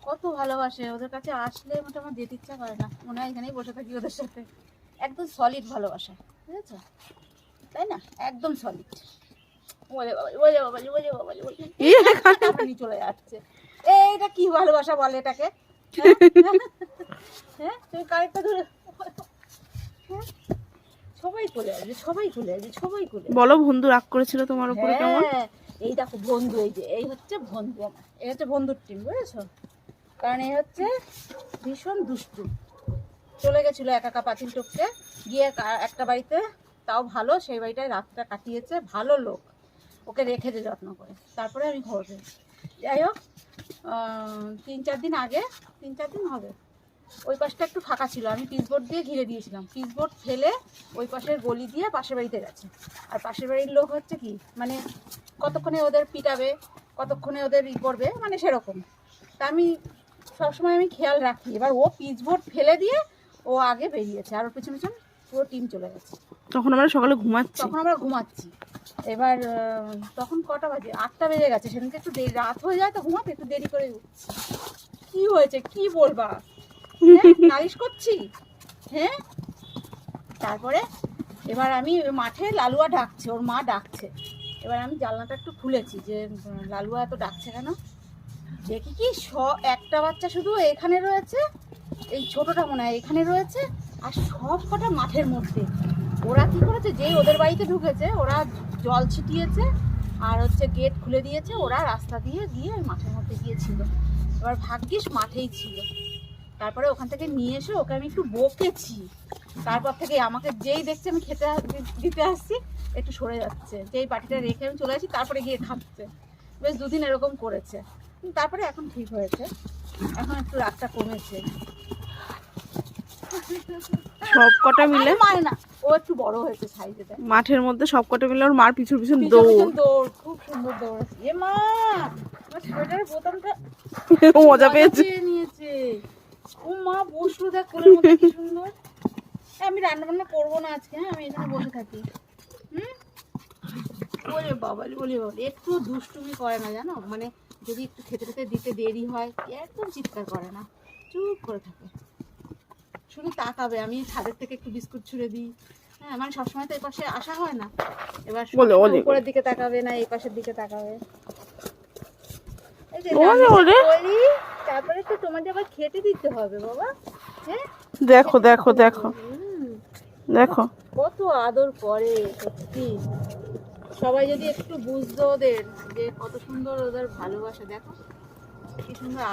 কত ভালোবাসে, ওদের কাছে আসলে মোটামুটি যেতে ইচ্ছা করে না, মনে হয় এখানেই বসে থাকি ওদের সাথে। একদম সলিড ভালোবাসা, বুঝেছো, তাই না? একদম সলিড। ওলে বাবা ওলে বাবা ওলে বাবা ওলে চলে যাচ্ছে। এইটা কি ভালোবাসা বলে এটাকে? হ্যাঁ তুমি কারেক্টটা ধরে, হ্যাঁ সবাই চলে আসবে, সবাই চলে আসবে, সবাই চলে আসবে। বলো বন্ধু রাগ করেছিল তোমার উপরে কেমন? হ্যাঁ এই দেখো বন্ধু, এই যে এই হচ্ছে বন্ধু আমার, এই হচ্ছে বন্ধুর টিম, বুঝেছো? কারণ এই হচ্ছে ভীষণ দুষ্টু। চলে গেছিলো একা একা পাঁচিল টপকে গিয়ে একটা বাড়িতে, তাও ভালো, সেই বাড়িটায় রাতটা কাটিয়েছে, ভালো লোক, ওকে রেখেছে যত্ন করে। তারপরে আমি খবর পেয়েছি। যাই হোক 3-4 দিন আগে, 3-4 দিন হবে, ওই পাশটা একটু ফাঁকা ছিল, আমি পিচবোর্ড দিয়ে ঘিরে দিয়েছিলাম, পিচবোর্ড ফেলে ওই পাশের গলি দিয়ে পাশের বাড়িতে গেছে। আর পাশের বাড়ির লোক হচ্ছে কি, মানে কতক্ষণে ওদের পিটাবে, কতক্ষণে ওদের ই করবে, মানে সেরকম। তা আমি সবসময় আমি খেয়াল রাখি। এবার ও পিচবোর্ড ফেলে দিয়ে ও আগে বেরিয়েছে, আর ওর পিছন পিছন পুরো টিম চলে গেছে। তখন আমরা সকালে ঘুমাচ্ছি। তখন আমরা ঘুমাচ্ছি। এবার তখন কটা বাজে, 8টা বেজে গেছে। সেদিনকে একটু দেরি রাত হয়ে যায় তো ঘুমাতে একটু দেরি করে উঠছি। কি হয়েছে কি বলবা, নালিশ করছি, হ্যাঁ? তারপরে এবার আমি মাঠে লালুয়া ডাকছে, ওর মা ডাকছে। এবার আমি জানলাটা একটু খুলেছি যে লালুয়া এত ডাকছে কেন, দেখি কি একটা বাচ্চা শুধু এখানে রয়েছে, এই ছোটটা মনে হয় এখানে রয়েছে, আর সব কটা মাঠের মধ্যে। ওরা কি করেছে, যেই ওদের বাড়িতে ঢুকেছে ওরা জল ছিটিয়েছে আর হচ্ছে গেট খুলে দিয়েছে, ওরা রাস্তা দিয়ে গিয়ে মাঠের মধ্যে গিয়েছিল। এবার ভাগ্যিস মাঠেই ছিল। তারপরে ওখান থেকে নিয়ে এসে ওকে আমি একটু বকেছি। তারপর থেকে আমাকে যেই দেখছে আমি খেতে দিতে আসছি একটু সরে যাচ্ছে, যেই বাটিটা রেখে আমি চলে আসি তারপরে গিয়ে খাচ্ছে। বেশ 2 দিন এরকম করেছে, তারপরে এখন ঠিক হয়েছে, এখন একটু রাগটা কমেছে। সব কটা মিলে মানে না, ও একটু বড় হয়েছে সাইজে। মাঠের মধ্যে সব কটা মিলে ওর মার পিছু পিছু দৌড়। দৌড়, খুব সুন্দর দৌড়াচ্ছে। এ মা, আমার সোয়েটারের বোতামটা মজা পেয়েছে নিয়েছে। ও মা বসলো, দেখ কোলের মধ্যে কি সুন্দর। আমি রান্না বান্না করবো না আজকে, হ্যাঁ আমি এখানে বসে থাকি। বলে বাবা বলি বাবা, একটু দুষ্টুমি করে না জানো, মানে যদি একটু খেতে খেতে দিতে দেরি হয় একদম চিৎকার করে না, চুপ করে থাকে, শুধু তাকাবে। আমি ছাদের থেকে একটু বিস্কুট ছুঁড়ে দিই, হ্যাঁ মানে সবসময় তো এই পাশে আসা হয় না। এবার উপরের দিকে তাকাবে না এই পাশের দিকে তাকাবে। এই যে বলি, তারপরে তো তোমাদের আবার খেতে দিতে হবে বাবা, হ্যাঁ? দেখো দেখো দেখো দেখো কত আদর করে সত্যি। সবাই যদি একটু বুঝতো ওদের যে কত সুন্দর ওদের ভালোবাসা, দেখো কি সুন্দর আদর।